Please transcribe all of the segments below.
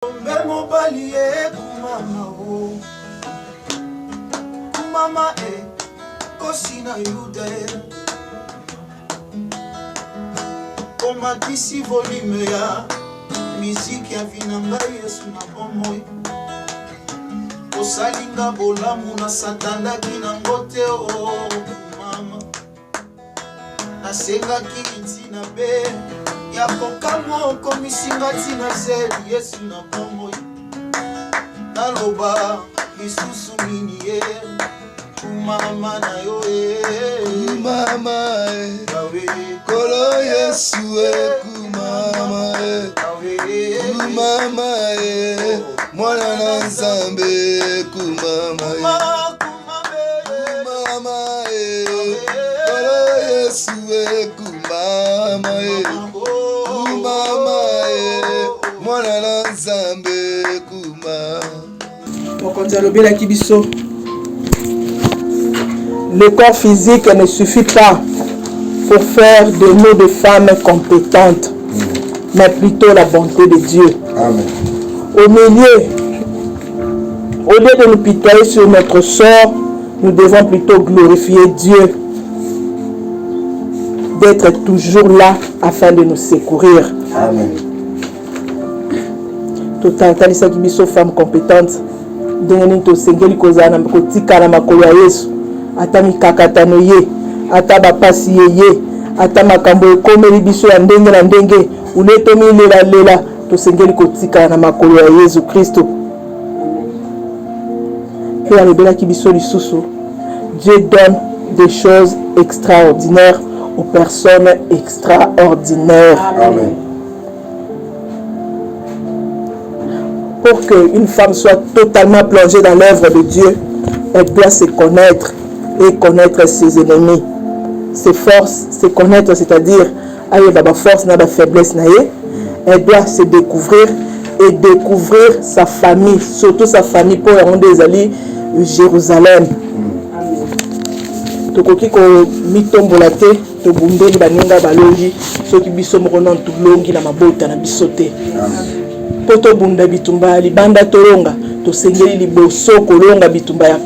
Memo balie kumama o kumama kosina yude komatisi volume ya miziki ya vinanga Yesu na bomoi kosalinga bolamu na satanda kina ngote o kumama nasengaki itina be ya kokamo komisinga tina zeli Yesu na bomoi naloba lisusu mini ye kumama na yo kumama kolo Yesu kumama kumama mwana na Nzambe kumama kumama kolo Yesu kumama kumama mwana na Nzambe kumama. Le corps physique ne suffit pas pour faire de nous des femmes compétentes, mais plutôt la bonté de Dieu. Amen. Au lieu de nous pitoyer sur notre sort, nous devons plutôt glorifier Dieu, d'être toujours là afin de nous secourir. Amen. Total ça qui sont femmes compétentes. Dengeni to sengeli kozana kotika na makolo ya Yesu. Ata mikakatano ye, ata bapasi ye, ata makambo ekomeli biso ya ndenge na ndenge, uletomi lela tosengeli kotika na makolo ya Yesu Kristo. Pe alobelaki biso lisusu, Dieu donne des choses extraordinaires aux personnes extraordinaires. Amen. Pour qu'une femme soit totalement plongée dans l'œuvre de Dieu, elle doit se connaître et connaître ses ennemis. Ses forces, se connaître, c'est-à-dire aïe baba force na ba faiblesse na ye. Elle doit se découvrir et découvrir sa famille, surtout sa famille pour rendre des alliés Jérusalem. Tokoki ko mitombola te to bundeli baninga balongi soki biso moko non tulongi na mabota na bisote. Poto bunda bitumba libanda toronga to sengeli liboso kolonga bitumba ya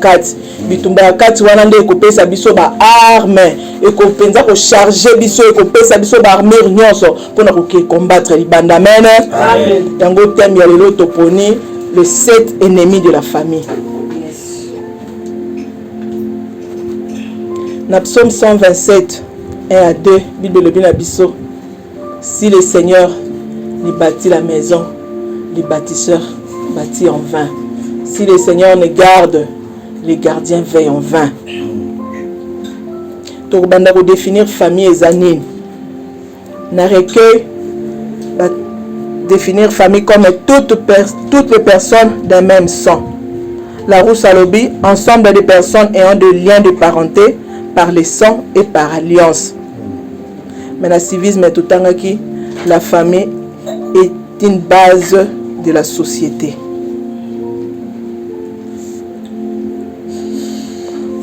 kati wana nde ekopesa biso ba arme ekopenza ko charger biso ekopesa biso ba armure nyonso pona ko combattre libanda amen. Amen. Yango thème ya lelo toponi les 7 ennemis de la famille. Na psaume 127 1 à 2 Bible le bien biso. Si le Seigneur lui bâtit la maison, les bâtisseurs bâtis en vain. Si le Seigneur ne garde, les gardiens veillent en vain. Torbanda pour définir famille et anime. Na recueil va définir famille comme toutes les personnes d'un même sang. La Rousse Alobi, ensemble des personnes ayant des liens de parenté par le sang et par alliance. Mais le civisme est tout temps qui la famille est une base de la société.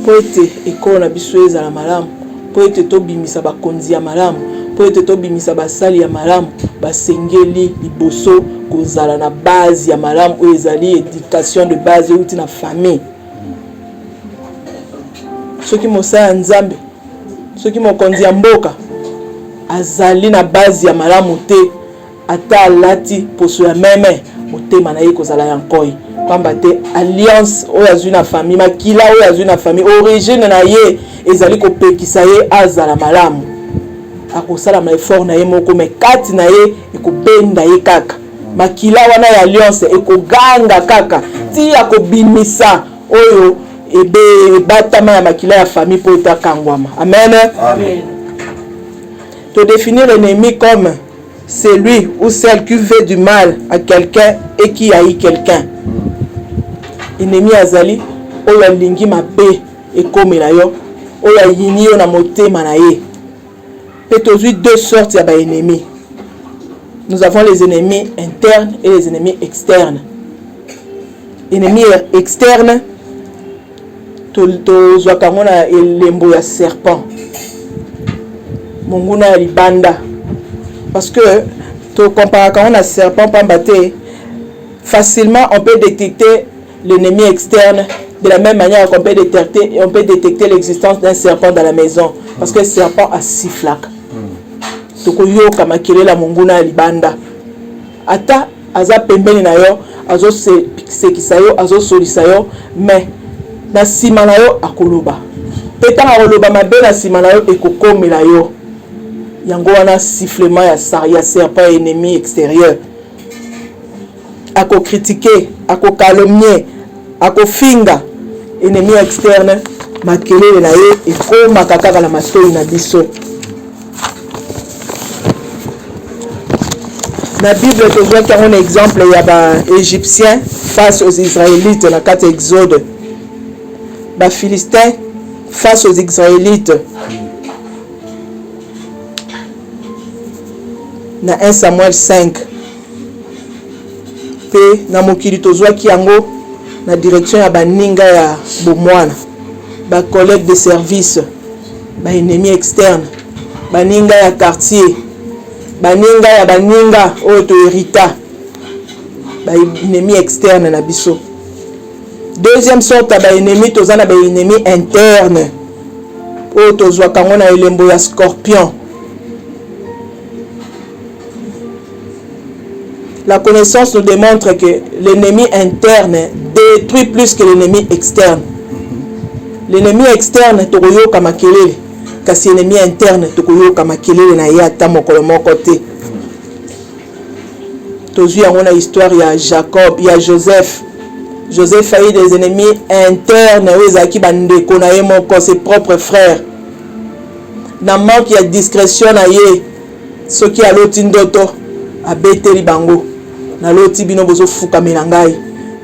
Pour être école biso à la malam, pour être tobimisa ba konzi ya malam, pour être tobimisa ba sali ya malam, ba sengeli liboso kozala na base ya malam ou ezali éducation de base outi na famille. Soki mosala Nzambe, soki mokonzi ya mboka azali na base ya malamu te ata alati poso ya meme motema na ye kozala ya nkoi pamba te alliance oyo azwi na famille makila oyo azwi na famille origine na ye ezali kopekisa ye azala malamu akosala ma effort na ye moko me kati na ye ekobenda ye kaka makila wana ya alliance ekoganga kaka ti akobimisa oyo ebe batama ya makila ya famille po etakangwama amen. Amen. To définir l'ennemi comme celui ou celle qui veut du mal à quelqu'un et qui haït quelqu'un. Ennemi azali oyo lingi mabe ekomela yo oyo yini yo na motema na ye. Peut-être deux sortes ya ba ennemis. Nous avons les ennemis internes et les ennemis externes. Ennemis externes to zwakangona elembo ya serpent. Monguna ya libanda. Parce que to compare quand on a serpent pambaté facilement on peut détecter l'ennemi externe de la même manière qu'on peut détecter l'existence d'un serpent dans la maison. Parce que le serpent a sifflak. Tokoyoka makelela monguna ya libanda. Ata aza pembeni na yo, azo sekisa yo, azo solisa yo, mais na sima na yo akoloba. Peta akoloba mabe na sima na yo ekokomela yo. Yango wana sifflement ya serpent ennemi extérieur. Ako critiquer, ako calomnier, ako finga ennemi externe makelele na ye ekoma kaka na matoi na biso. La Bible te voit qu'il y a un exemple, il y a des Égyptiens face aux Israélites dans la carte Exode. Les Philistins face aux Israélites. Dans 1 Samuel 5. Et dans mokili to voit qu'il y a la direction ya baninga ya bomwana. Ba collègue de service, ba ennemi externe, baninga ya quartier. Baninga ya baninga oto hérita ba ennemi externe na biso. Deuxième sorte ba ennemi tozana ba ennemi interne oto zwa kango na elembo ya scorpion. La connaissance nous démontre que l'ennemi interne détruit plus que l'ennemi externe. L'ennemi externe tokoyoka makelele. Kasi ennemi interne tokoyoka makelele na ye ata mokolo moko te. Tozwi yango na histoire ya Jacob, ya Joseph. Joseph a eu des ennemis internes oyo ezalaki bandeko na ye moko, ses propres frères. Na manque ya discrétion na ye, soki aloti ndoto abeteli bango. Naloti bino bozofukamela ngai.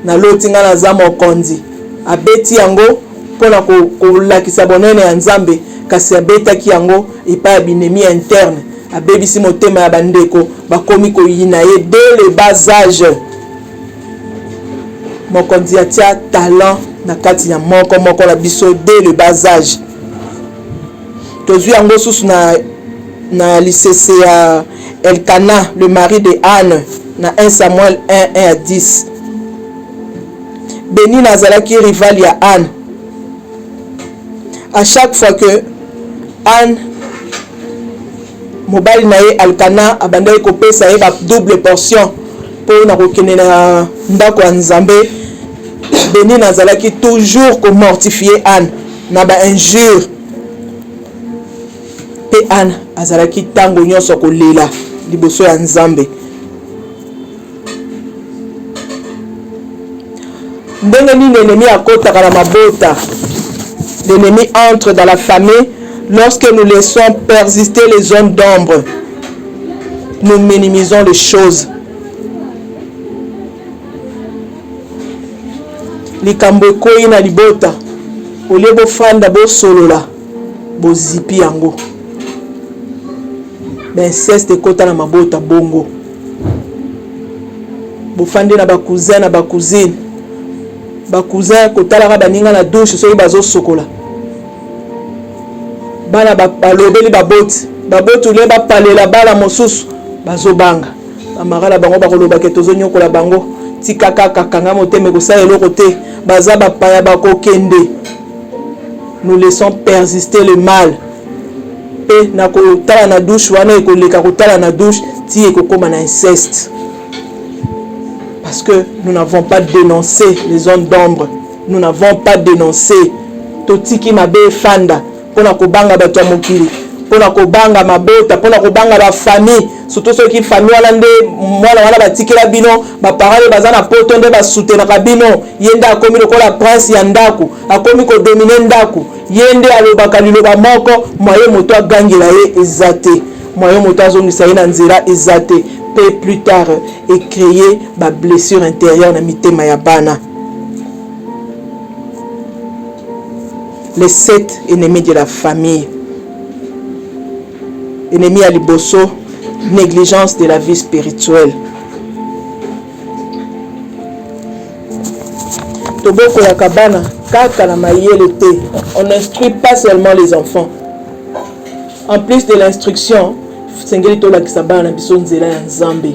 Naloti nga naza mokonzi. Abeti yango mpona kolakisa bonene ya Nzambe. Kasi abetaki yango epai ya binemi interne, abebisi motema ya bandeko bakomi koyina ye dès le bas âge. Mokonzi atia talent na kati ya moko na biso dès le bas âge. Tozwi yango susu na lisese ya Elkana, le mari de Anne, na 1 Samuel 1 à 10. Béni nazalaki rival ya Anne. À chaque fois que Anne mobali na ye Alkana abandaki kopesa ye ba double portion pour na kokende na ndako ya Nzambe, Béni nazalaki toujours ko mortifier Anne na ba injure. Pe Anne azalaki tango nyonso kolela liboso ya Nzambe. Ndenge nini l'ennemi akotaka na mabota. L'ennemi entre dans la famille lorsque nous laissons persister les zones d'ombre. Nous minimisons les choses. Likambo ekoyi na libota. Olie bofanda bosolola. Bozipi yango. Inceste ekota na mabota bongo. Bofande na bakousin na bacousine. Bakousin kotalaka baninga na douche soki bazo sokola. Bana balobeli baboti. Baboti ule bapalela bala mosusu bazo banga. Bamara bango bakoloba ke tozo nyokola bango. Tika kaka kanga moteme kosala eloko te. Baza bapaya bakokende. Nous laissons persister le mal. Et na kotala na douche wana ekoleka kotala na douche ti ekokoma na inceste. Parce que nous n'avons pas dénoncé les zones d'ombre. Nous n'avons pas dénoncé totiki mabe fanda pona kobanga bato mokili, pona kobanga mabota, pona kobanga ba famille, surtout ceux qui famille wana nde mwana wana batikela bino, ba parole baza na poto nde ba soutenaka bino, yende akomi lokola prince ya ndaku, akomi ko dominer ndaku, yende alobaka liloba moko, moye moto agangela ye ezate, moye moto azongisa ye na nzela ezate. Peut plus tard et créer ma blessure intérieure na mitema ya bana. Les 7 ennemis de la famille. Ennemis à liboso, négligence de la vie spirituelle. Toboko ya kabana, kaka na mayele te. On n'instruit pas seulement les enfants. En plus de l'instruction, sengeli tola kisabana biso nzela ya Nzambe.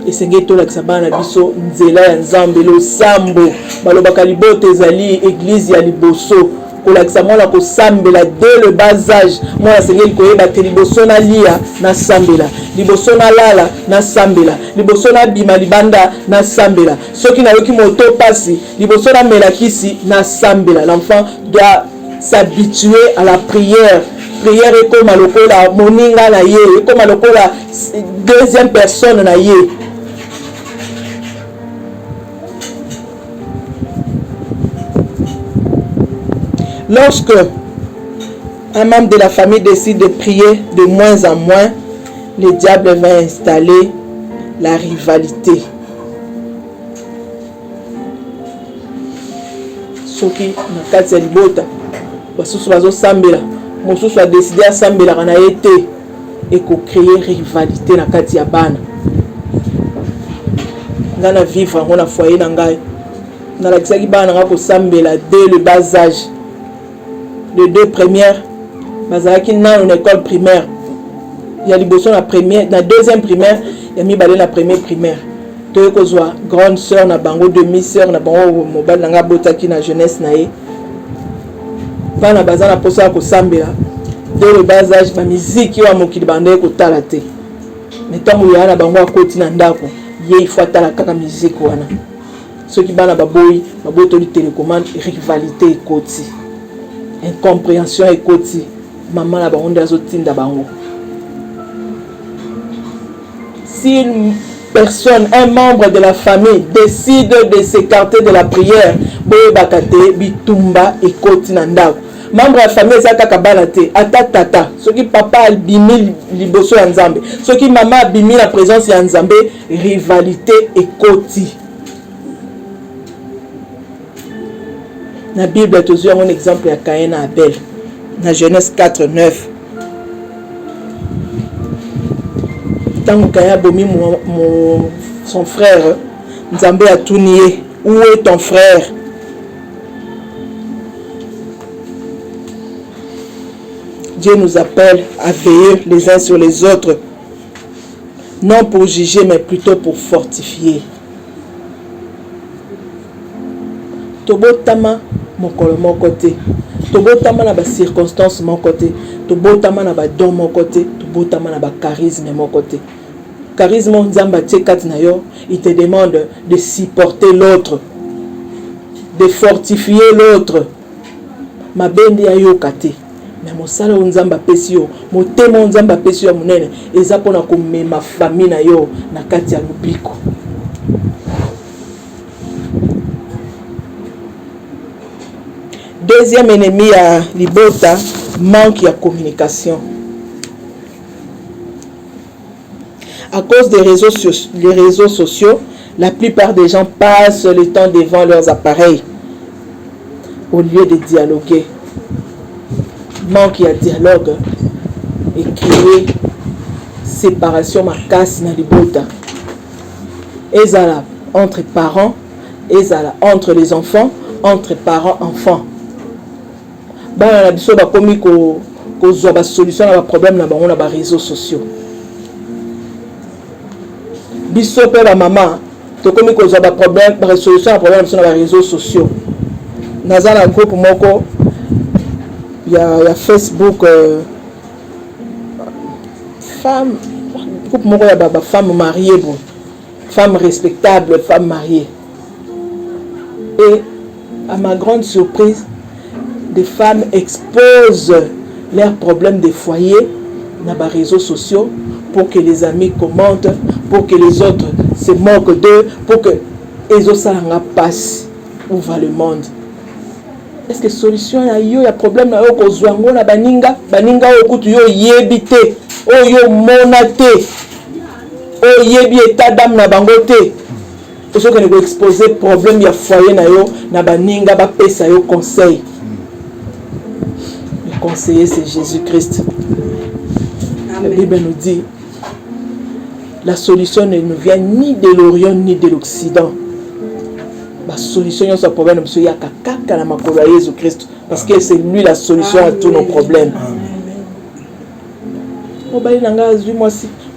esengeli tolakisa bana na biso nzela ya nzambe losambo balobaka libota ezali église ya liboso kolakisa mwana kosambela dès le bas âge mwana asengeli koyeba te liboso nalia nasambela liboso nalala nasambela liboso nabima libanda nasambela soki nayoki moto pasi liboso namela kisi nasambela. L'enfant doit s'habituer à la prière. Prière ekoma lokola moninga na ye, ekoma lokola deuxième personne na ye. Lorsque un membre de la famille décide de prier de moins en moins, le diable va installer la rivalité. Soki na kati ya libota basusu bazosambela mosusu a décidé asambelaka na ye te ekocréer rivalité na kati ya bana. Nga na vivre yango na foyer na ngai nalakisaki bana nga kosambela dès le bas âge. Les deux premières bazalaki nano na école primaire ya liboso na première na deuxième primaire ya mibale na première primaire toye kozwa grande sœur na bango demi sœur na bango mobali nanga botaki na jeunesse na ye bana baza na posa kosambela dès le bas âge ba miziki wa mokili bande kotala te metango ya na bango akoti na ndako ye ifo atala kaka miziki wana soki bana baboyi babotoli télécommande rivalité ekoti incompréhension ekoti maman na bango nde azotinda bango. Si une personne, un membre de la famille décide de s'écarter de la prière, boyebakate bitumba ekoti na ndako. Membre de la famille ezaka bana te ata tata soki papa albimi liboso ya nzambe soki mama albimi la présence ya nzambe rivalité ekoti. Na Bible tozwi un exemple ya Caïn na Abel na Genèse 4:9. Tant que Caïn abomi son frère, Nzambe a tout nié. Où est ton frère? Dieu nous appelle à veiller les uns sur les autres, non pour juger mais plutôt pour fortifier. Tobotama mokolo mon côté, tobotama na ba circonstances mon côté, tobotama na ba don mon côté, tobotama na ba charisme mon côté. Charisme nzamba tsekati na yo, il te demande de supporter l'autre, de fortifier l'autre. Ma bendi ya yo kate, mais mosala nzamba pesi yo, motema nzamba pesi yo munene, eza pona ko mema famille na yo na kati ya lubiko. Deuxième ennemi à libota, manque de communication. À cause des réseaux sociaux, la plupart des gens passent le temps devant leurs appareils au lieu de dialoguer. Manque de dialogue et créer séparation makasi na libota. Ezala entre parents, ezala entre les enfants, entre parents-enfants. Bana na biso bakomi kozwa ba solution na ba problème na bango na ba réseaux sociaux. Biso pe ba maman tokomi kozwa ba problème ba solution na problème na ba réseaux sociaux. Naza na groupe moko ya Facebook femme groupe moko ya ba femme mariée bon. Femme respectable, femme mariée. Et à ma grande surprise, des femmes exposent leurs problèmes de foyer dans les réseaux sociaux pour que les amis commentent, pour que les autres se moquent d'eux, pour que les autres passent où va le monde. Est-ce que solution il y a problème na yo kozwango na baninga okutu yo yebite o yo monate o yebi état d'âme na bangote. Parce que nous exposer problème ya foyer na yo na baninga ba pesa yo conseil. Le conseiller c'est Jésus-Christ. La Bible nous dit la solution ne nous vient ni de l'Orient ni de l'Occident. La solution est sur problème monsieur ya kaka na makolo ya Jésus-Christ parce que c'est lui la solution à tous nos problèmes. Mobali nanga azui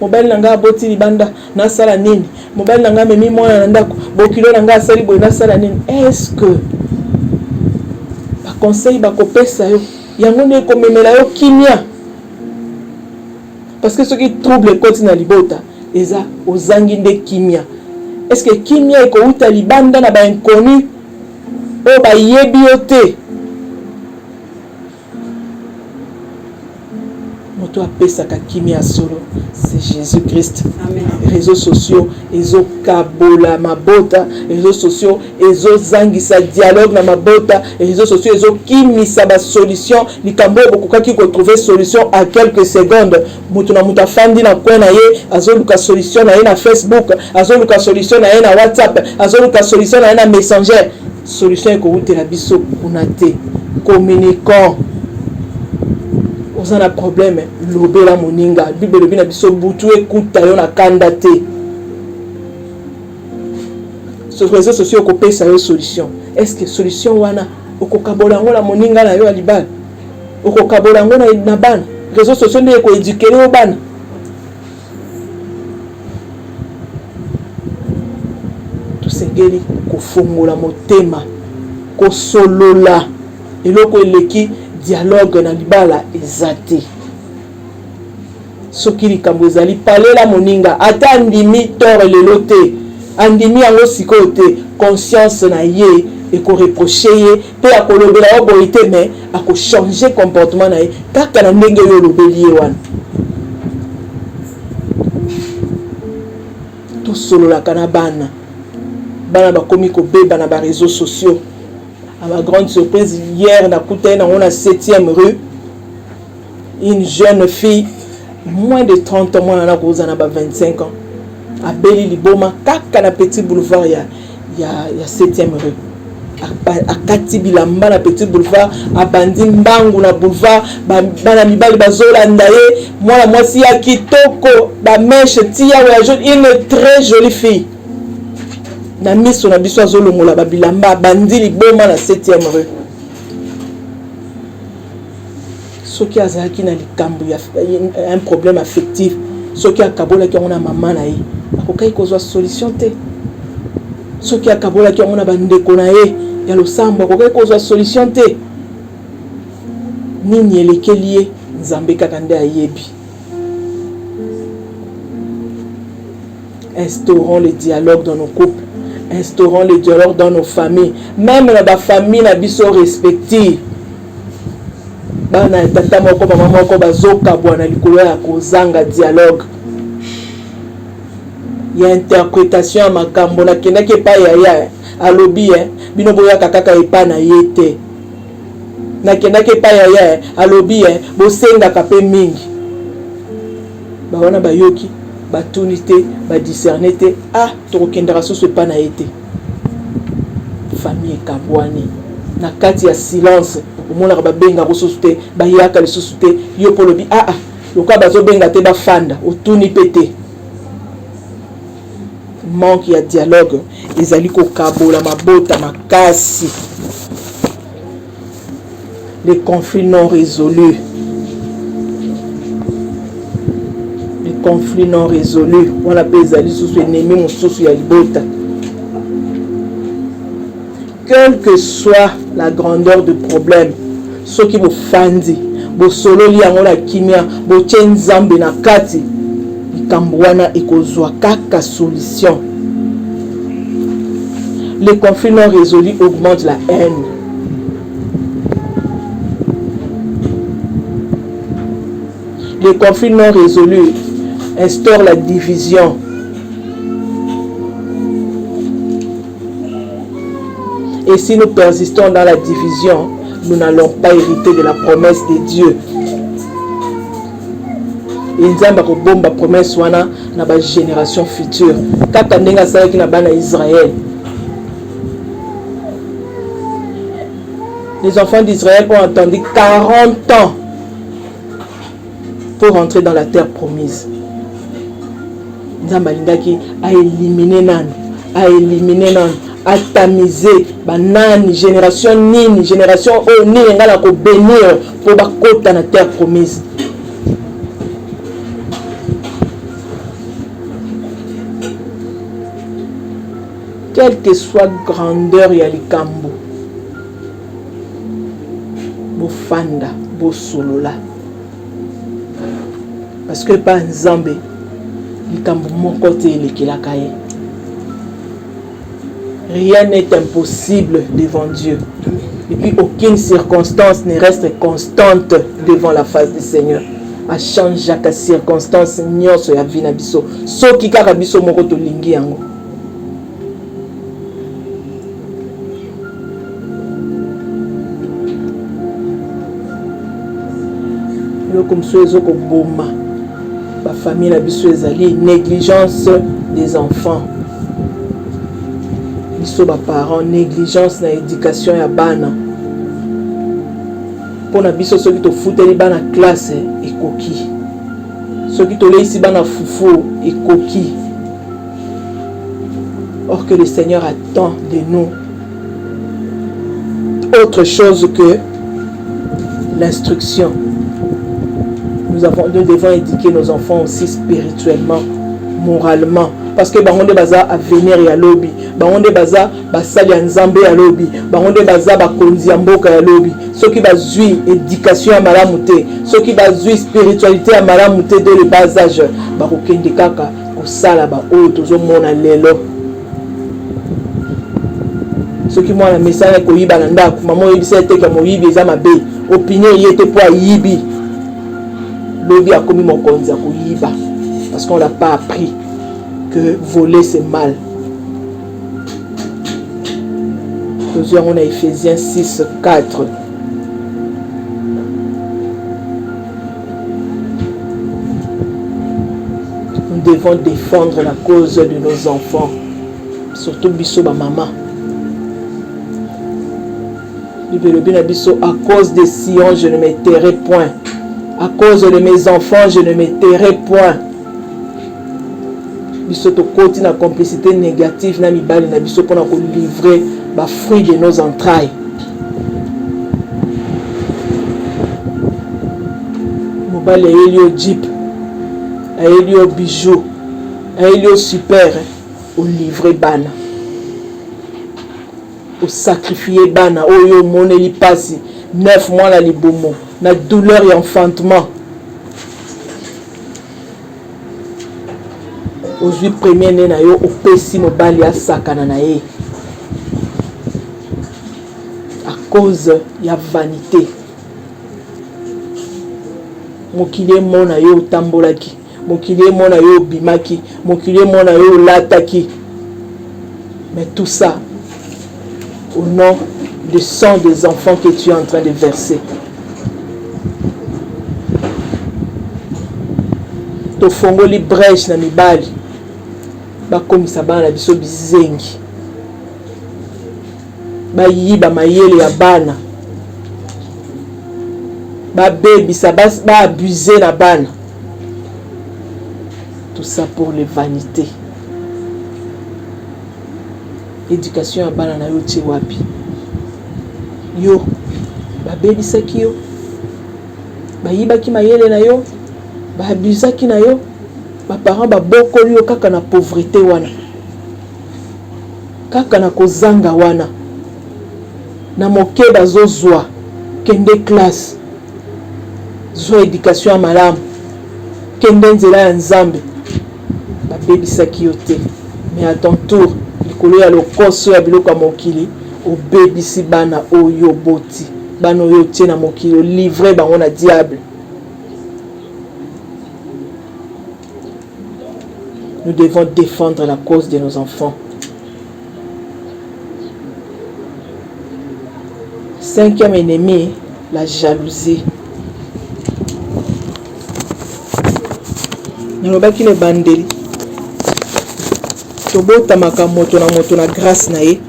mobali na nga aboti libanda nasala nini, mobali na nga memi mwana na ndako bokilo na nga asali boye nasala nini. Est-ce que baconseil bakopesa yo yango nde ekomemela yo kimia? Parce que ce qui trouble ekoti na libota eza ozangi nde kimia. Est-ce que kimia ekouta libanda na bainconnu oyo bayebi yo te? Moto apesaka kimia solo c'est Jésus-Christ. Amen. Réseaux sociaux ezo kabola mabota, réseaux sociaux ezo zangisa dialogue na mabota, réseaux sociaux ezo kimisa ba solution likambo bokokaki ko trouver solution à quelques secondes. Moto na muta fandi na kwena ye azoluka solution na ye na Facebook, azoluka solution na ye na WhatsApp, azoluka solution na ye na Messenger. Solution ko utela biso kuna te. Communiquons. Vous avez un problème, l'obéla moninga, Bible le bina biso butu écoute yo na kanda te. Sur les réseaux sociaux ko pesa yo solution. Est-ce que solution wana okokabola ngo la moninga na yo alibana? Okokabola ngo na bana. Réseaux sociaux ne ko éduquer yo bana. Tout sengeli ko fongola motema, ko solola eloko eleki dialogue na libala ezate. Soki likambo ezali palela moninga ata ndimi tort lelo te, andimi yango sikoyo te, conscience na ye eko reprocher ye pe akolobela yo boye te, mais ako changer comportement na ye kaka na ndenge yo olobeli ye wana. Tosololaka na bana bakomi kobeba na ba réseaux sociaux. À ma grande surprise, hier, on a 7e rue, une jeune fille, moins de 30 ans, on a 25 ans, à Beli Liboma, kaka na petit boulevard, il y a 7e rue. À Katibilamba, na petit boulevard, à Bandimbangu, na boulevard, bana mibali bazola ndaye, moi si ya kitoko, ba mèche tia, une très jolie fille. Na miso na biso azolongola babilamba bandi liboma na 7e rue. Soki azalaki na likambo ya un problème affectif, soki akabola ki ona mama na ye akokai kozwa solution te. Soki akabola ki ona bandeko na ye ya losambo akokai kozwa solution te. Nini elekeli ye Nzambe kaka nde ayebi. Instaurons le dialogue dans nos couples. Instaurons le dialogue dans nos familles. Même dans la famille, na biso respective. Bana tata moko mama moko bazoka bwana likolo ya kozanga dialogue. Il y a interprétation à makambo na kenake pa ya alobi bino boya kaka epa na yete. Na kenake pa ya alobi bosenga kape mingi. Ba wana bayoki batunité, ba discerner te, tokendera soso pa na été. Famille kabwani na kati ya silence omona ba benga ko soso te, ba yaka le soso te, yo polobi loka bazo benga te ba fanda otuni pété. Manque ya dialogue ezali ko kabola mabota makasi. Les conflits non résolus. Conflit non résolu, on appelle ça sous ennemi mon sous ya libota. Quelle que soit la grandeur du problème, ceux qui vous fandi, bo solo li yango la kimia, bo tien Nzambe na kati, ikambwana ekozwa kaka solution. Les conflits non résolus augmentent la haine. Les conflits non résolus instaure la division. Et si nous persistons dans la division, nous n'allons pas hériter de la promesse de Dieu. Et Nzamba ko bomba promesse wana na ba génération future. Kaka ndenga sa ki na bana Israël. Les enfants d'Israël ont attendu 40 ans pour rentrer dans la terre promise. Nzamba lingaki a éliminé nan, a tamisé banani génération nini, génération o ni ngala ko bénir pour ba kota na terre promise. quelle que soit grandeur ya likambo, bofanda bosolola, parce que pas nzambe likambo moko te elekelaka ye. Rien n'est impossible devant Dieu. Et puis aucune circonstance ne reste constante devant la face du Seigneur. A change chaque circonstance nyonso ya vie na biso. Soki kaka biso moko tolingi yango. Comme ceux ko boma. Ba famille na biso ezali négligence des enfants. Biso ba parents négligence na éducation ya bana. Pona biso soki to futeli bana classe ekoki. Soki to leisi bana fufu ekoki. Or que le Seigneur attend de nous autre chose que l'instruction. Nous devons éduquer nos enfants aussi spirituellement, moralement. Parce que bangonde baza avenir ya lobi, bangonde baza basali ya nzambe ya lobi, bangonde baza bakonzi ya mboka ya lobi. Ceux qui bazui éducation ya malamu te, ceux qui bazui spiritualité ya malamu te dès le bas âge, bakokende kaka kosala ba oyo tozomona lelo. Ceux qui mwana mesala ko yiba na ndako, maman yebisa te ka moyibi eza mabe, opinion yete po yibi. Lobi a commis mon konzi ya koyiba parce qu'on l'a pas appris que voler c'est mal. Nous avons Ephésiens 6:4. Nous devons défendre la cause de nos enfants, surtout biso ba maman. À cause des Sion, je ne me tairai point. À cause de mes enfants, je ne me tairai point. Biso to koti na complicité négative na mibali na biso pour nous livrer ba fruit de nos entrailles. Mobali elio jeep, elio bijou, elio super, au livrer bana. Au sacrifier bana, oyo moneli pasi 9 mois la libomo. La douleur et enfantement. Aujourd'hui, premier né na yo, au pesi mobali a sakana na ye. À cause de la vanité. Mokile mona yo tambolaki. Mokile mona yo bimaki. Mokile mona yo lataki. Mais tout ça, au nom du sang des enfants que tu es en train de verser. Tofongoli brèche na mibali bakomisa bana biso bizengi bayiba mayele ya bana babebisa abusé na bana, tout ça pour les vanités. Éducation ya bana na yo tie wapi yo babebisaki yo bayibaki mayele na yo babusaki na yo, ba parents babokoli yo kaka na pauvreté wana, kaka na kozanga wana, na moke bazozwa kende classe, zwa éducation ya malamu, kende nzela ya nzambe, babebisaki yo te. Mais à ton tour, likolo ya lokoso ya biloko ya mokili, obebisi bana oyo boti, bana oyo tie na mokili, livrer bango na diable. Nous devons défendre la cause de nos enfants. 5e ennemi, la jalousie. Nalobaki le bandeli. Tobotamaka moto na grâce na ye,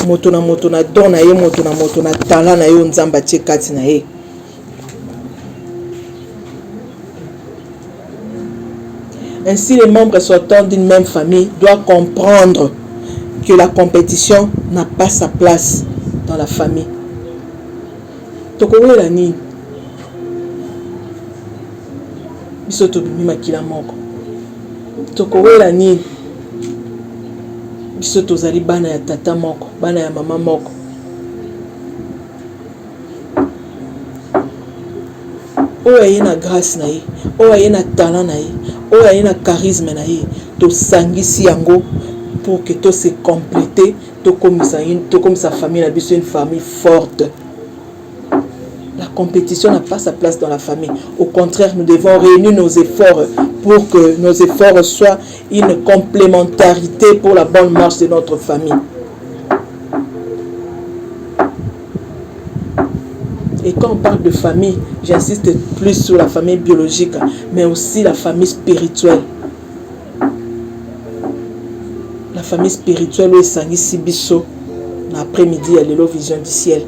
moto na don na ye, moto na talent na ye nzamba tie kati na ye. Ainsi, les membres sortant d'une même famille doivent comprendre que la compétition n'a pas sa place dans la famille. Tokowe la ni biso to bimi makila moko. Tokowe la ni biso tozali bana ya tata moko, bana ya mama moko. Oyo aye na grâce na ye, oyo aye na talent na ye, oyo aye na charisme na ye, tosangisi yango pour que to se compléter, to comme sa famille na biso une famille forte. La compétition n'a pas sa place dans la famille. Au contraire, nous devons réunir nos efforts pour que nos efforts soient une complémentarité pour la bonne marche de notre famille. Et quand on parle de famille, j'insiste plus sur la famille biologique, mais aussi la famille spirituelle. La famille spirituelle où Sangi Sibiso, l'après-midi, à l'élo vision du ciel.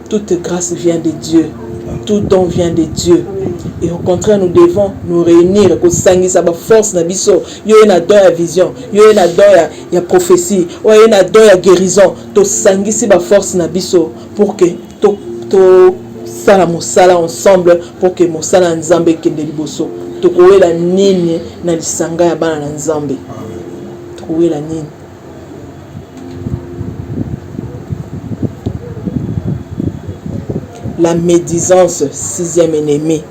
Toute grâce vient de Dieu. Tout don vient de Dieu. Et au contraire, nous devons nous réunir pour Sangi Saba force na biso. Yo na don ya vision, yo na don ya prophétie, yo na don ya guérison. To Sangi Saba force na biso pour que to sala mosala ensemble pour que mosala nzambe kende liboso. To koela nini na lisanga ya bana na nzambe. To koela nini. La médisance, sixième ennemi.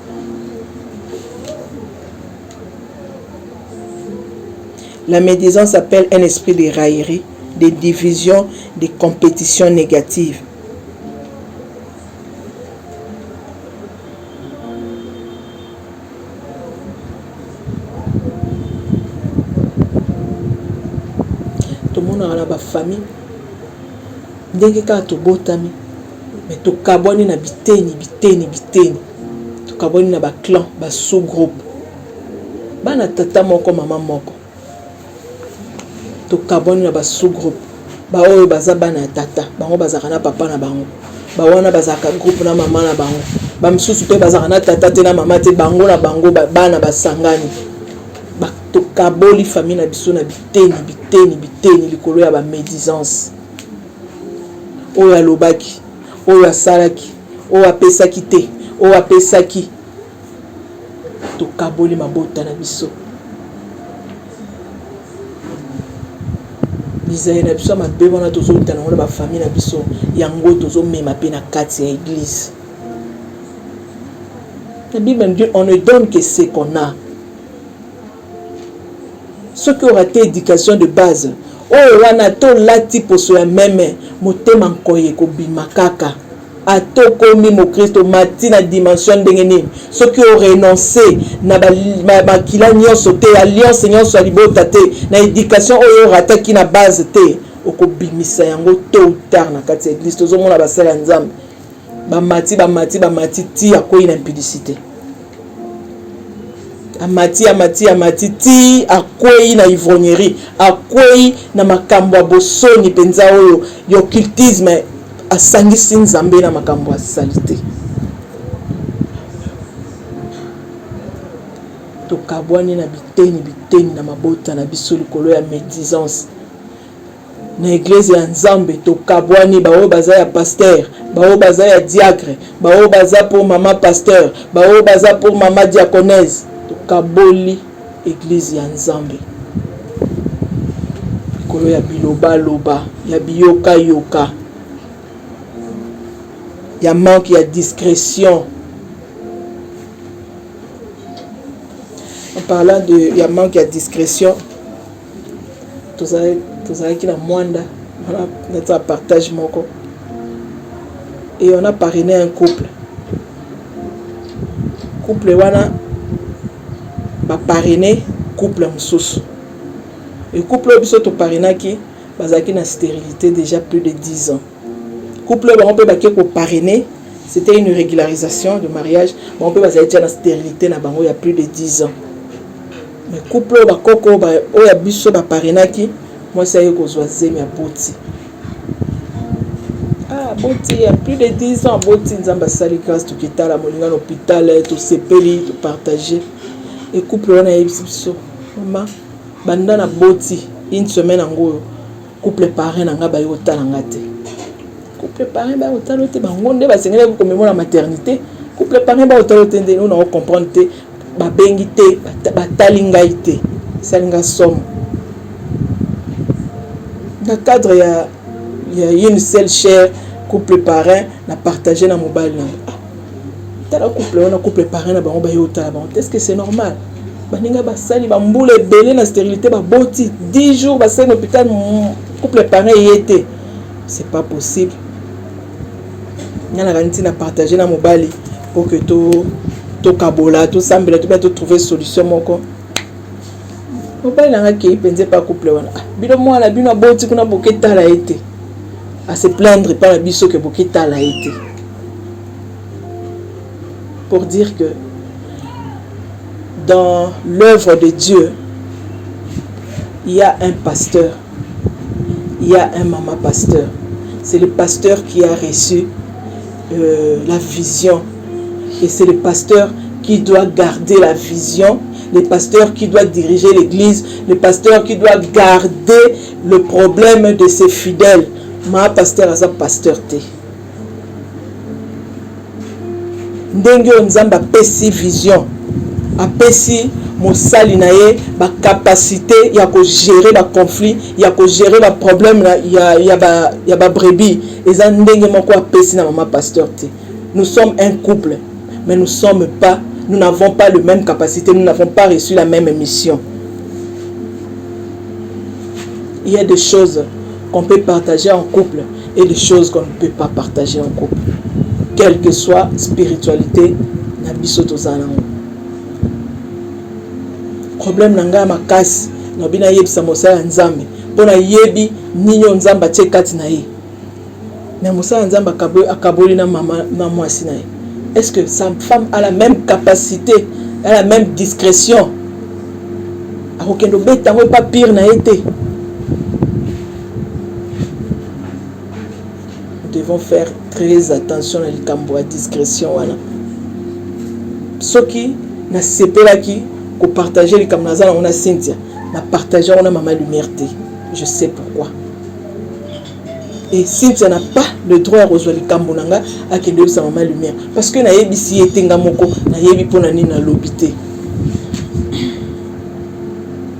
La médisance appelle un esprit de raillerie, de division, de compétition négative. Tout le monde a la famille. Dès que tu as mais to kaboni na biteni. To kaboni na ba clan, ba sous-groupe. Bana tata moko mama moko. To kaboni na ba sous-groupe. Ba oyo baza bana tata, bango bazaka na papa na bango. Ba wana bazaka groupe na mama na bango. Ba msusu pe bazaka na tata te na mama te bango na bango bana basangani. Ba to kaboli famille na biso na biteni likolo ya ba médisance. Oyo alobaki oyo asalaki, oyo apesaki te, oyo apesaki. Tokaboli mabota na biso. Bizaye na biso mabe wana tozoluta na ba famille na biso yango tozomema pe na kati ya église. La Bible dit on ne donne que ce qu'on a. Ceux qui ont raté éducation de base, oyo wana to lati poso ya meme motema nkoye ko bimakaka atokomi mo Kristo mati na dimension ndenge nini soki o renoncer na bakila nyonso te alliance nyonso libota te na éducation oyo rataki na base te okobimisa yango tôt ou tard na kati ya église tozomona basala ya nzambe bamati ti akoyi na impudicité amati ti akwei na ivrognerie akwei na makambo ya bosoni penza oyo occultisme asangisi nzambe na makambo ya salite. Tokabwani na biteni na mabota na biso likolo ya médisance na église ya nzambe. Tokabwani bao baza ya pasteur, bao baza ya diacre, bao baza pour mama pasteur, bao baza pour mama diaconesse. Tokaboli église ya nzambe likolo ya biloba ya biyoka ya manque ya discrétion. En parlant de ya manque ya discrétion, tozalaki na mwanda on a partage moko et on a parrainé un couple wana ba parrainé couple mususu. Et couple biso to parrainaki bazaki na stérilité déjà plus de 10 ans. Couple on peut baké ko parrainer, c'était une régularisation de mariage, on peut bazaki na stérilité na bango il y a plus de 10 ans. Mais couple ba koko ba oya biso ba parrainaki, moi ça yeko zoazemi ya boti. Ah boti il y a plus de 10 ans boti nzamba sali grâce to kitala molinga l'hôpital to sepeli to partager. Et couple on a biso maman banda na boti une semaine ngo couple parrain nga ba yo talanga te. Couple parrain ba yo talote bango nde ba sengela ko komemona maternité couple parrain ba otala tende nous na comprendre te ba bengi te ba talinga ite salinga somme dans le cadre il y a une seule chair couple parrain na partager na mobile na tala couple parrain na bango ba yota ba est-ce que c'est normal baninga basali ba mbule belé na stérilité ba boti 10 jours ba sali hôpital couple parrain yete c'est pas possible. Nyana ganti na partager na mobile pour que to kabola to sambela to trouver solution moko mobile nanga ki penze pas couple wana bino mwana bino boti kuna boketa la été à se plaindre par la biso que boketa la été pour dire que dans l'œuvre de Dieu il y a un pasteur, il y a un maman pasteur. C'est le pasteur qui a reçu la vision et c'est le pasteur qui doit garder la vision, le pasteur qui doit diriger l'église, le pasteur qui doit garder le problème de ses fidèles. Ma pasteur a sa pasteur te. Ndenge onzamba pesi vision, apesi mosali na ye ba capacité ya ko gérer ba conflit, ya ko gérer ba problème ya ba brebis. Eza ndenge moko apesi na mama pasteur te. Nous sommes un couple, mais nous n'avons pas la même capacité, nous n'avons pas reçu la même mission. Il y a des choses qu'on peut partager en couple et des choses qu'on ne peut pas partager en couple. Quelle que soit spiritualité, na biso tozana. Problème nanga makasi, na bina yebisa mosala nzambe, pona yebi ninyo nzamba tchekati na ye. Mais mosala nzamba akaboli na mama na mwasi na ye. Est-ce que sa femme a la même capacité, a la même discrétion? Akokendo beta ngo pas pire na été. Nous devons faire très attention à la discrétion wana. Soki na sepelaki ko partager les kamnaza on a Cynthia, na partager on a maman lumière te. Je sais pourquoi. Et Cynthia n'a pas le droit à rejoindre les Kambonanga à qui sa maman lumière. Parce que na yebisi etenga moko na yebi pona ni na lobité.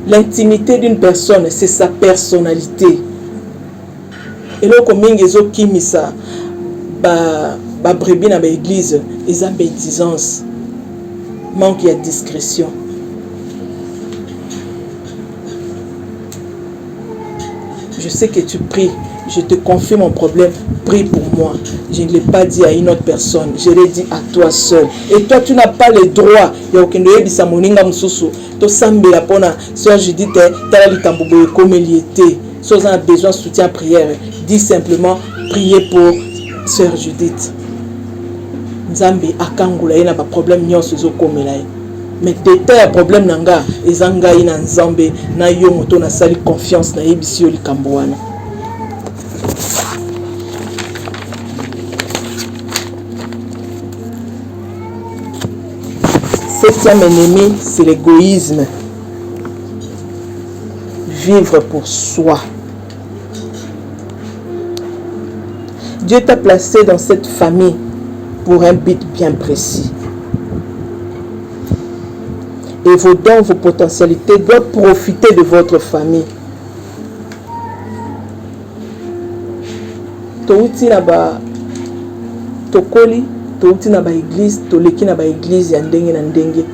L'intimité d'une personne, c'est sa personnalité. Et là comme mingezo kimisa ba brebis na ba église, ils ont bêtisance. Manque de discrétion. Je sais que tu pries. Je te confie mon problème. Prie pour moi. Je ne l'ai pas dit à une autre personne. Je l'ai dit à toi seul. Et toi, tu n'as pas le droit. Il y a aucun de moninga mususu. To sambela pona. Soeur Judith, t'as la likambobo comme il était. Si vous avez besoin de soutien prière, dis simplement priez pour Soeur Judith. Nzambe akangula ina ba problème nyonso zo komela. Mais détail problème nanga ezanga ina nzambe na yo moto na sali confiance na yebisi yo likambo wana. Septième ennemi, c'est l'égoïsme. Vivre pour soi. Dieu t'a placé dans cette famille pour un but bien précis. Et vos dons, vos potentialités doivent profiter de votre famille. Touti na ba tokoli, touti na ba église, toleki na ba église ya ndenge na ndenge.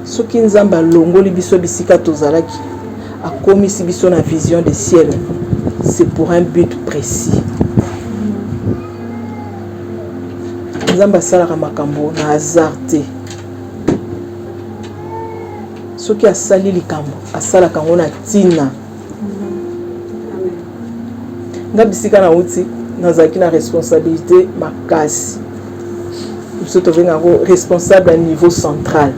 Soki nzamba longoli biso bisika tozalaki, akomisi biso na vision des ciels. C'est pour un but précis. Nzamba salaka makambo na hasard te. Soki asali likambo, asalaka ngo na tina. Ngabisika na uti, nazaki na responsabilité makasi. Nous sommes responsables à niveau central.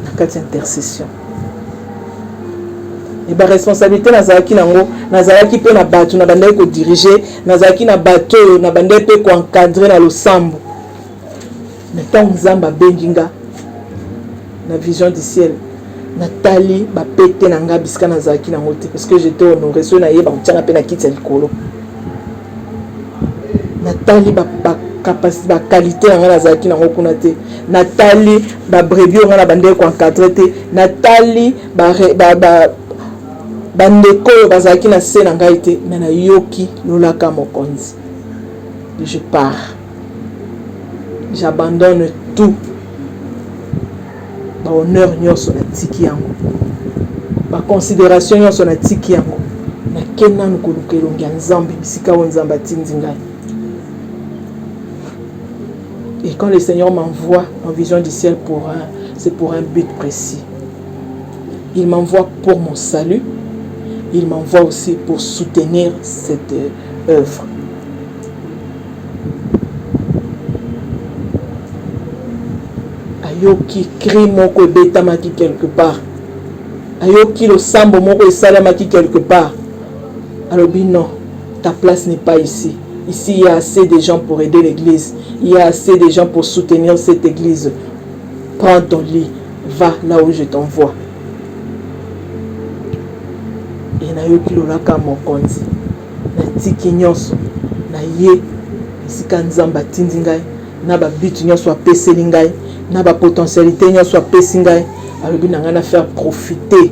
Na kati intercession. Et ba responsabilité nazalaki nango, nazalaki pe na bato na bandai ko diriger, nazalaki na bato na bandai pe ko encadrer na losambo. Mais tant nzamba benginga na vision du ciel, Nathalie ba pété nanga bisika nazalaki nango te parce que j'étais honoré so na yeba mtianga pe na kiti ya likolo. natali ba capacité ba qualité nga nazaki nango kuna te natali ba brebis nga na bande ko encadrer te natali ba bandeko bazaki na se na ngai te mais nayoki lolaka mokonzi. Je pars, j'abandonne tout. Ba honneur nyonso na tiki yango, ba considération nyonso na tiki yango, na kena nkoluka elongi ya nzambe bisika oyo nzambe atindi ngai. Et quand le Seigneur m'envoie en vision du ciel c'est pour un but précis. Il m'envoie pour mon salut, il m'envoie aussi pour soutenir cette œuvre. Ayoki cri moko ebetamaki quelque part. Ayoki le sambo moko esalamaki quelque part. Alobi non, ta place n'est pas ici. Ici, il y a assez de gens pour aider l'église. Il y a assez de gens pour soutenir cette église. Prends ton lit, va là où je t'envoie. Et nayoki lolaka mokonzi. Na tiki nyonso. Na ye. Isika nzamba tindi ngai. Na ba but nyonso apeseli ngai. Na ba potentialité nyonso apesi ngai. Alobi na nga na faire profiter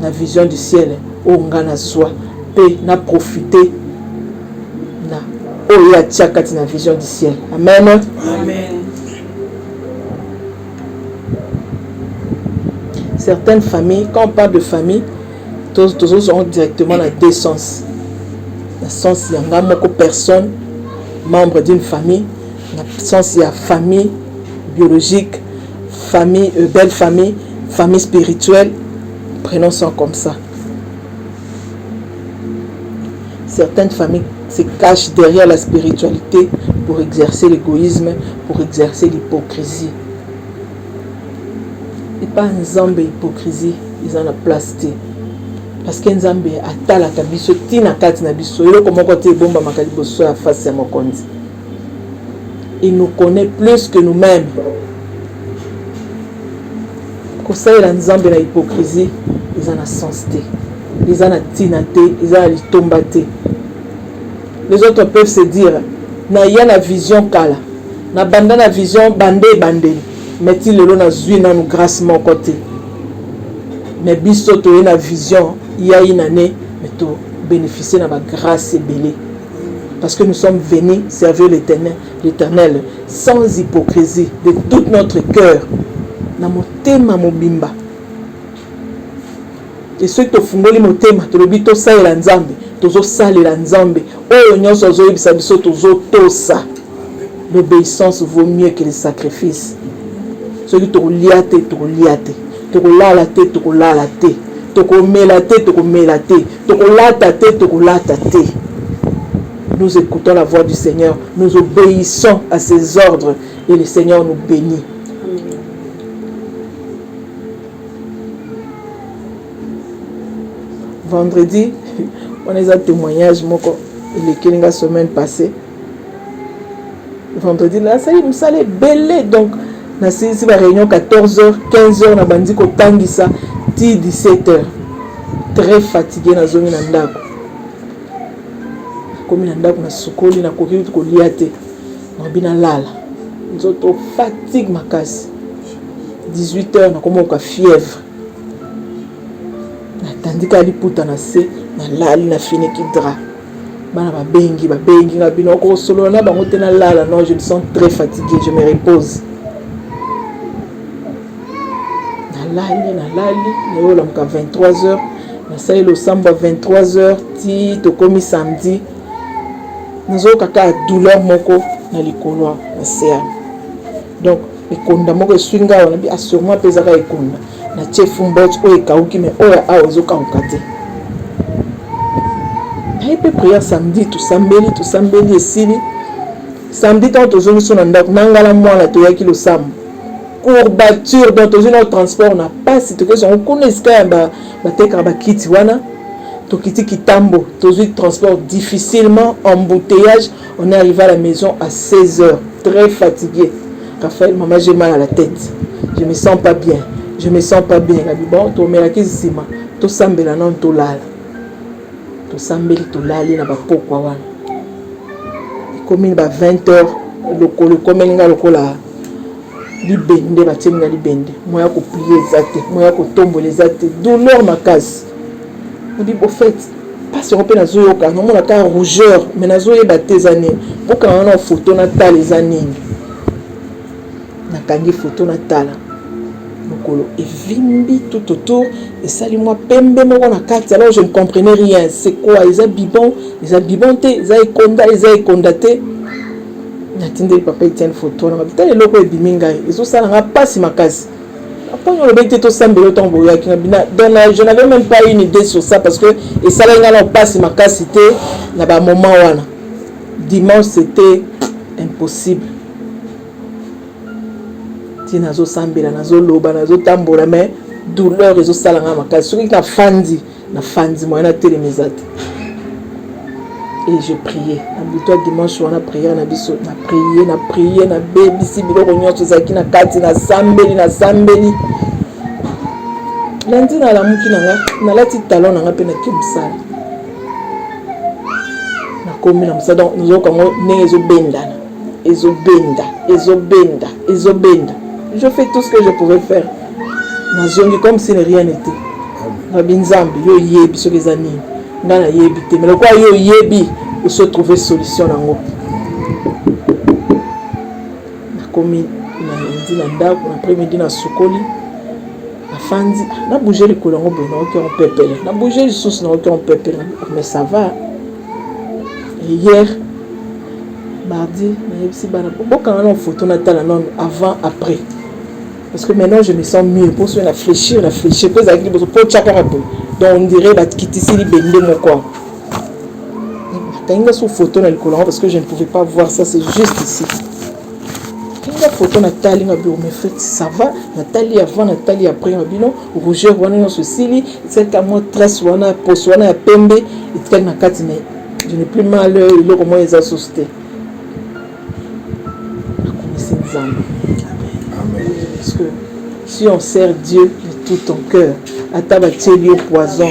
la vision du ciel. O nga na zwa. Pe na profiter na oya tchakati na vision du ciel. Amen. Amen. Certaines familles, quand on parle de famille, tous ont directement la deux sens. Le sens, il y a beaucoup de personnes, membres d'une famille. Le sens, il y a famille biologique, famille, belle famille, famille spirituelle. Prenons ça comme ça. Certaines familles se cachent derrière la spiritualité pour exercer l'égoïsme, pour exercer l'hypocrisie. Et pas Nzambe hypocrisie, ils ont la place. Parce que Nzambe atala kabiso tina kati na biso elo komo kote bomba makaliboso ya face ya mokonzi. Il nous connaît plus que nous-mêmes. Pour ça il a Nzambe na hypocrisie, ils ont la sens te. Ils ont la tina te, ils ont la litomba te. Les autres peuvent se dire na ya na vision kala. Na banda na vision bande. Mais il le na zui na nous grâce mon côté. Mais biso to na vision il y a une année mais to bénéficier de ma grâce et belée. Parce que nous sommes venus servir l'Éternel sans hypocrisie de tout notre cœur. Na motema mobimba. Et ceux qui fungoli motema to lobito sa la nzambe, tozo salela nzambe. Oyo nyonso zo yebisa biso tozo tosa. L'obéissance vaut mieux que le sacrifice. Ceux qui to liate. Tokolala te, tokolala te. Tokomela te, tokomela te. Tokolata te, tokolata te. Nous écoutons la voix du Seigneur. Nous obéissons à ses ordres. Et le Seigneur nous bénit. Vendredi, on a un témoignage. La semaine passée. Vendredi, là, ça y est, nous allons belé. Donc, si la réunion 14h, 15h, na bandi ko tangisa ti 17h. Très fatigué na zone na ndako. Comme na ndako na sukoli na koki ko liate. Na bina lala. Nzoto fatigue makasi. 18h na komo ka fièvre. Na tandika liputa na se na lali na fini ki dra. Bana ba bengi na bino ko solo na bango te na lala. Non, je me sens très fatigué, je me repose. Nalali, na yola mka 23h, na sali lo samba 23h, ti to komi samedi. Nazo kaka douleur moko na likolo na ser. Donc, ekonda moko swinga wana bi assurement pezaka ekonda. Na chef mbot o ekauki me o ya awo zo kauka te. Na pe prière samedi to sambeli esili. Samedi tant to zo so na ndako nangala mwana to yaki lo samba. Courbature dans notre transport on n'a pas si tu on connaît ce qu'il ba teka ba kiti wana to kiti kitambo to transport difficilement embouteillage on est arrivé à la maison à 16h très fatigué. Raphaël maman j'ai mal à la tête je me sens pas bien la bon to mela kizima to sambela non to lala to sambeli to lali na ba pokwa wana commune ba 20h le commune nga lokola libende ba tieminga libende moya ko plier ezate moya ko tombola ezate douleur makasi on dit au fait parce qu'on peut nazo yoka non mona ka rougeur mais nazo yeba tezani boka na photo na tala ezani na kangi photo na tala lokolo evimbi tout autour et sali moi pembe moko na kati alors je ne comprenais rien c'est quoi les bibon te les ekondaté natinde papa tient photo na bita le loko ebiminga ezo sala nga pasi makasi après le bête to sambelo tombo ya kinabina donc je n'avais même pas une idée sur ça parce que et ça là nga pasi makasi te na ba moment wana dimanche c'était impossible nazo sambela nazo loba nazo tambola mais douleur ezo sala nga makasi soki na fandi moi na télémisate et je priais na buto dimanche wana prière na biso na prier na bebisi biloko nyonso zaki na kati na sambeli lundi na lamuki nanga na lati talon nanga pe na kibsala na komi na msa donc nous comme ndenge ezobenda je fais tout ce que je pouvais faire nazongi comme si rien n'était rabi nzambe yo yebi soki eza nini nga na yebi te mais lokwa yo yebi oso trouver solution nango nakomi na lundi na ndako na après-midi na sukoli nafandi na bouger likolo yango boye naoki en pepele na bouger lisusu naoki en pepele mais ça va et hier mardi nayebisi bana bokanga na photo na tala non avant après parce que maintenant je me sens mieux pour se réfléchir pour ça pour chacun donc on dirait bah kitisi li bende moko quand sur photo na likolo parce que je ne pouvais pas voir ça c'est juste ici quand photo na tali na bio mais fait ça va Nathalie avant Nathalie après na bino rougeur wana no sosili c'est comme moi trace wana pose wana ya pembe et na kati mais je n'ai plus mal le comment ils a susté parce que si on sert Dieu de tout ton cœur, ataba teli au poison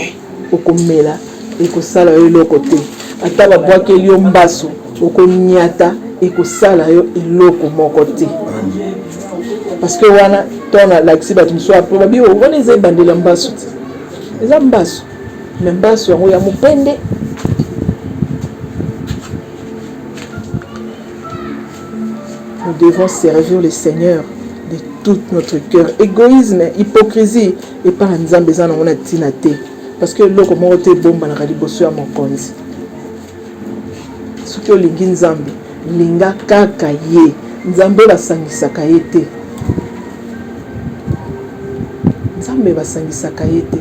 au komela et ko sala yo lokote ataba boake lio mbaso au konyata et ko sala yo eloko mokote parce que wana tona laxi bat mso aprobabi o wana eza bandela mbaso eza mbaso mais mbaso yango ya mupende. Nous devons servir le Seigneur de tout notre cœur. Égoïsme, hypocrisie, et pas en disant besoin de mon tinate. Parce que l'eau comme on te bombe na raliboso à mon compte. Ce que lingi nzambe, linga kaka ye, nzambe basangisa kayete. Nzambe basangisa kayete.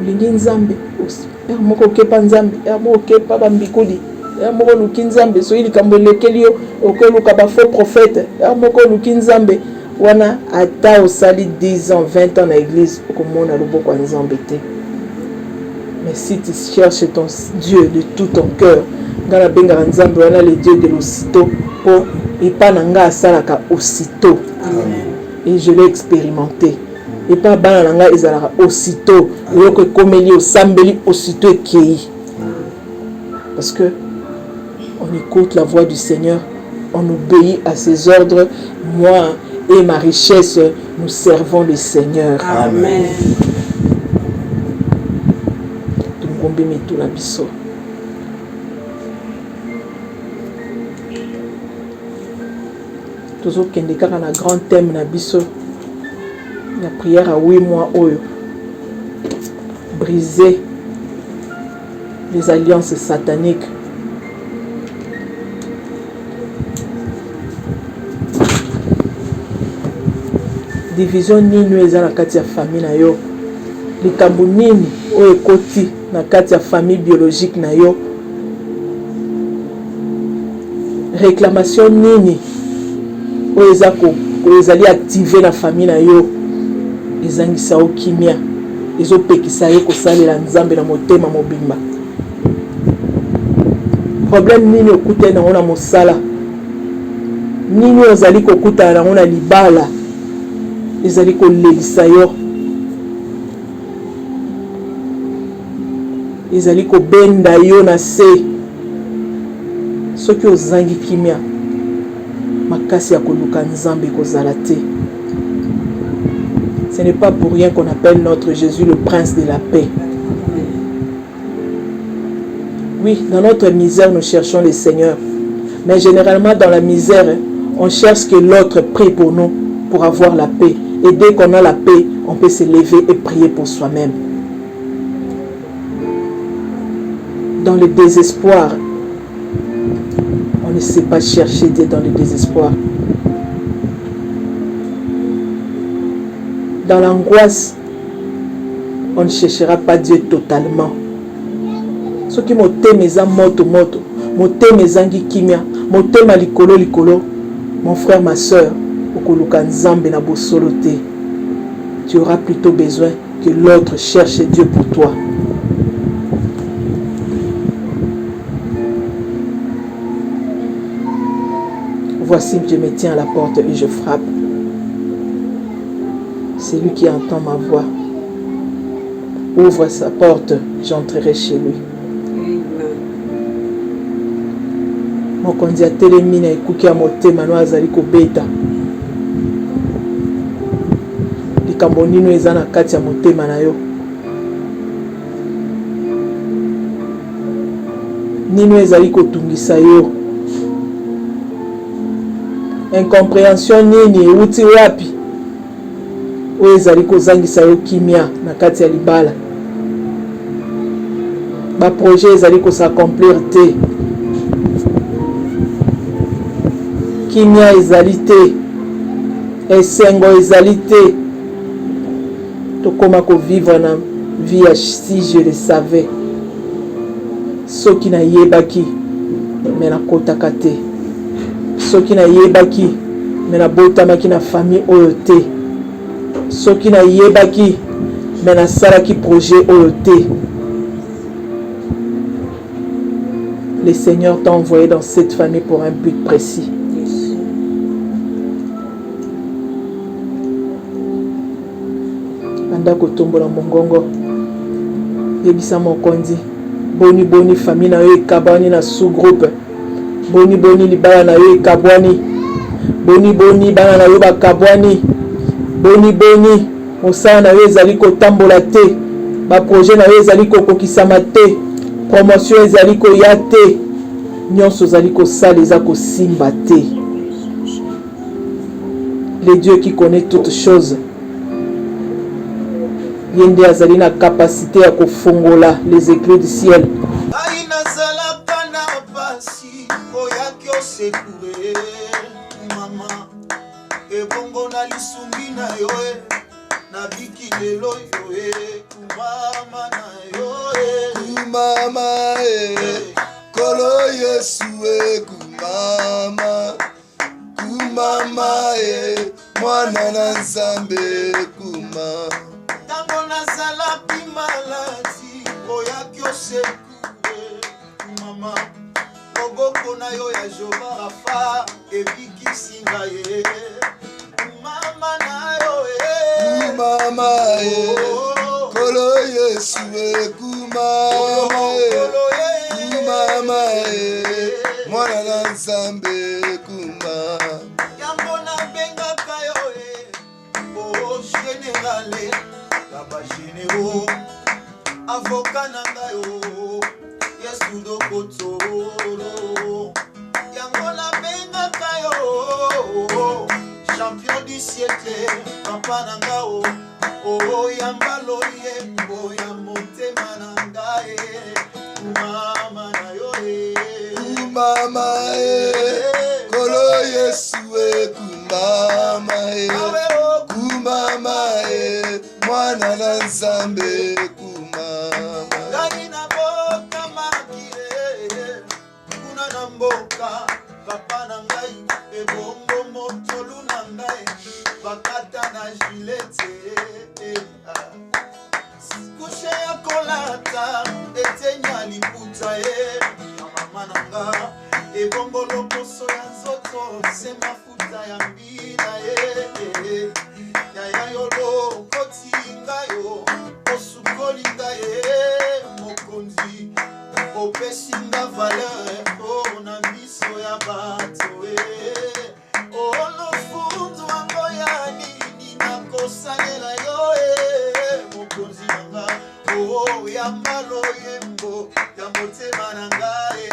Lingi nzambe, er moko kepa nzambe, er moko kepa bambikuli. Moko lukinzambe so ili kambole kelio okeluka ba faux prophète moko lukinzambe wana ata osali 10 ans 20 ans na église okomona loboko ya nzambe te mais si tu cherches ton Dieu de tout ton cœur ngana benga nzambe wana le Dieu de l'aussitôt pour et pas nanga asalaka aussitôt et je l'ai expérimenté et pas bana nanga ezalaka aussitôt yoko komeli osambeli aussitôt ekei parce que on écoute la voix du Seigneur, on obéit à ses ordres. Moi et ma richesse, nous servons le Seigneur. Amen. Toujours qu'il y a un grand thème na biso, la prière à 8 mois, briser les alliances sataniques. Division nini eza na kati ya famille na yo likambo nini o ekoti na kati ya famille biologique na yo réclamation nini o ezali activer na famille na yo ezangisa o kimia ezopekisa ye kosalela nzambe na motema mobimba problème nini okutana na mosala nini ozali kokutana na libala ezali kolelisa yo ezali kobenda yo na se soki ozangi kimia makasi ya koluka nzambe kozala te. Ce n'est pas pour rien qu'on appelle notre Jésus le prince de la paix. Oui, dans notre misère, nous cherchons le Seigneur. Mais généralement, dans la misère, on cherche que l'autre prie pour nous, pour avoir la paix. Et dès qu'on a la paix, on peut se lever et prier pour soi-même. Dans le désespoir, on ne sait pas chercher Dieu dans le désespoir. Dans l'angoisse, on ne cherchera pas Dieu totalement. Ce qui motema eza moto moto, motema ezangi kimia, motema likolo likolo, mon frère, ma soeur, okoluka nzambe na bosolo te. Tu auras plutôt besoin que l'autre cherche Dieu pour toi. Voici, je me tiens à la porte et je frappe. C'est lui qui entend ma voix. Ouvre sa porte, j'entrerai chez lui. Mokonzi atelemi na ekuki ya motema no azali kobeta. Likambo nino eza na kati ya motema na yo. Nino ezali kotungisa yo. Incompréhension nini euti wapi? Oyo ezali kozangisa yo kimia na kati ya libala. Ba projet ezali kosaaccomplir te. Kimia ezali te. Esengo ezali te. Tokoma ko vivre na vie si je le savais. Soki na yebaki mais na kotaka te. Soki na yebaki mais na botamaki na famille oyo te. Soki na yebaki mais na salaki projet oyo te. Le Seigneur t'a envoyé dans cette famille pour un but précis. Anda kotombola mongongo. Yebisa mokonzi. Boni boni famille na yo ekabwani na sous-groupe. Boni boni libala na yo ekabwani. Boni boni bana na yo bakabwani. Boni boni mosala na yo ezali kotambola te. Ba projet na yo ezali kokokisama te. Promotion ezali koya te. Nyonso ezali kosala eza kosimba te. Le Dieu qui connaît toutes choses. Yende azali na capacité ya kofongola les éclats du ciel. Aina zalaka na pasi oyaki osekure mama ebongo na lisungi na yo na biki lelo yo kumama na yo kumama kolo Yesu kumama kumama mwana na Nzambe kumama. Tango nazalaki maladi oyaki osekure mama loboko na yo ya Jehova Rafa ebikisi ngai mama na yo mama kolo Yesu kumama kumama mwana na Nzambe kumama. yango nabengaka yo o générale Baba généraux, avocat nangayo, Yesu dokotoro. Yango na benga kayo, champion du siècle, papa nangao. Oh yambalo yembo ya motema nangae, mama na yo mama kolo Yesu kumama kumama mwana na Nzambe kumama. Gani na boka makire kuna na mboka papa na ngai ebombo motolu na ngai bakata na gilete kushe ya kolata etenya liputa mama na nga ebombo loposo ya nzoto se mafuta ya mbila ya yolo kotinga yo osukolinga mokonzi opesinga valeur na misi moto olofundu wango ya nini nakosalela yo mokonzi nanga yambalo yembo ya motema na ngai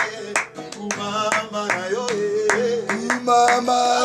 kumama na yo mama